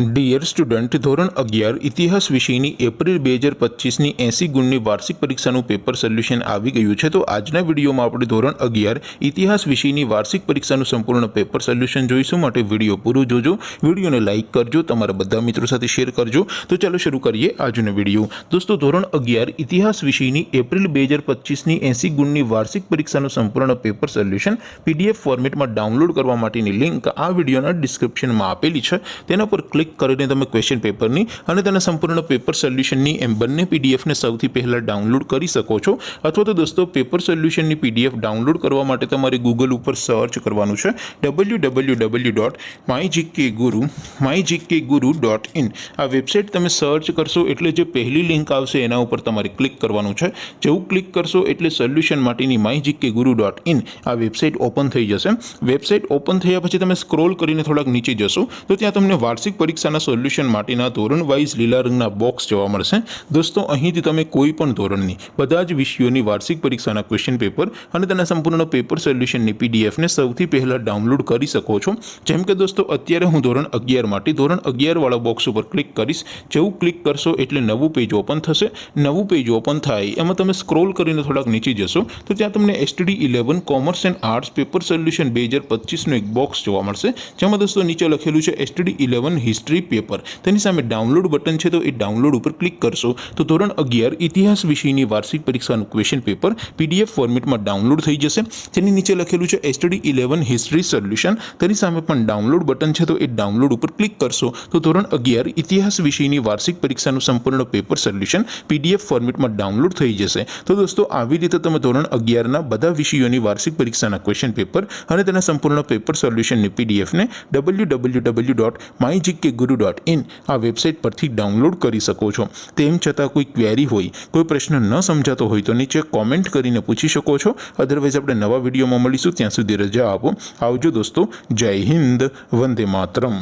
Dear student, ધોરણ 11 ઇતિહાસ વિષયની એપ્રિલ 2025ની 80 ગુણની વાર્ષિક પરીક્ષાનું પેપર સોલ્યુશન આવી ગયું છે। તો આજના વિડીયોમાં આપણે ધોરણ 11 ઇતિહાસ વિષયની વાર્ષિક પરીક્ષાનું સંપૂર્ણ પેપર સોલ્યુશન જોઈશું। માટે વિડીયો પૂરો જોજો, વિડીયોને લાઇક કરજો, તમારા બધા મિત્રો સાથે શેર કરજો। તો ચાલો શરૂ કરીએ આજનો વિડીયો। દોસ્તો, ધોરણ 11 ઇતિહાસ વિષયની એપ્રિલ 2025ની 80 ગુણની વાર્ષિક પરીક્ષાનું સંપૂર્ણ પેપર સોલ્યુશન પીડીએફ ફોર્મેટમાં ડાઉનલોડ કરવા માટેની લિંક આ વિડીયોના ડિસ્ક્રિપ્શનમાં આપેલી છે। તેના પર ક્લિક કરીને તમે ક્વેશ્ચન પેપરની અને તેના સંપૂર્ણ પેપર સોલ્યુશનની એમ બંને પીડીએફને સૌથી પહેલાં ડાઉનલોડ કરી શકો છો। અથવા તો દોસ્તો, પેપર સોલ્યુશનની પીડીએફ ડાઉનલોડ કરવા માટે તમારે ગૂગલ ઉપર સર્ચ કરવાનું છે www.mygkguru.in। આ વેબસાઇટ તમે સર્ચ કરશો એટલે જે પહેલી લિંક આવશે એના ઉપર તમારે ક્લિક કરવાનું છે। જેવું ક્લિક કરશો એટલે સોલ્યુશન માટેની mygkguru.in આ વેબસાઇટ ઓપન થઈ જશે। વેબસાઇટ ઓપન થયા પછી તમે સ્ક્રોલ કરીને થોડાક નીચે જશો તો ત્યાં તમને વાર્ષિક પરીક્ષાના સોલ્યુશન માટેના ધોરણ વાઇઝ લીલા રંગના બોક્સ જોવા મળશે। દોસ્તો, અહીંથી તમે કોઈ પણ ધોરણની બધા જ વિષયોની વાર્ષિક પરીક્ષાના ક્વેશ્ચન પેપર અને તેના સંપૂર્ણ પેપર સોલ્યુશનની પીડીએફને સૌથી પહેલાં ડાઉનલોડ કરી શકો છો। જેમ કે દોસ્તો, અત્યારે હું ધોરણ 11 માટે ધોરણ 11 વાળા બોક્સ ઉપર ક્લિક કરીશ। જેવું ક્લિક કરશો એટલે નવું પેજ ઓપન થશે। નવું પેજ ઓપન થાય એમાં તમે સ્ક્રોલ કરીને થોડાક નીચે જશો તો ત્યાં તમને STD 11 commerce and arts paper solution 2025નું એક બોક્સ જોવા મળશે। જેમાં દોસ્તો નીચે લખેલું છે STD 11 હિસ્ટ્રી પેપર। તેની સામે ડાઉનલોડ બટન છે, તો એ ડાઉનલોડ ઉપર ક્લિક કરશો તો ધોરણ 11 ઇતિહાસ વિષયની વાર્ષિક પરીક્ષાનું ક્વેશ્ચન પેપર પીડીએફ ફોર્મેટમાં ડાઉનલોડ થઈ જશે। તેની નીચે લખેલું છે STD 11 હિસ્ટ્રી સોલ્યુશન। તેની સામે પણ ડાઉનલોડ બટન છે, તો એ ડાઉનલોડ ઉપર ક્લિક કરશો તો ધોરણ 11 ઇતિહાસ વિષયની વાર્ષિક પરીક્ષાનું સંપૂર્ણ પેપર સોલ્યુશન પીડીએફ ફોર્મેટમાં ડાઉનલોડ થઈ જશે। તો દોસ્તો, આવી રીતે તમે ધોરણ 11ના બધા વિષયોની વાર્ષિક પરીક્ષાના ક્વેશ્ચન પેપર અને તેના સંપૂર્ણ પેપર સોલ્યુશનની પીડીએફને www.mygkguru.in આ વેબસાઇટ પરથી ડાઉનલોડ કરી શકો છો। તેમ છતાં કોઈ ક્વેરી હોય, કોઈ પ્રશ્ન ન સમજાતો હોય તો નીચે કોમેન્ટ કરીને પૂછી શકો છો। અધરવાઇઝ આપણે નવા વિડીયોમાં મળીશું, ત્યાં સુધી રજા આપો। આવજો દોસ્તો, જય હિન્દ, વંદે માતરમ।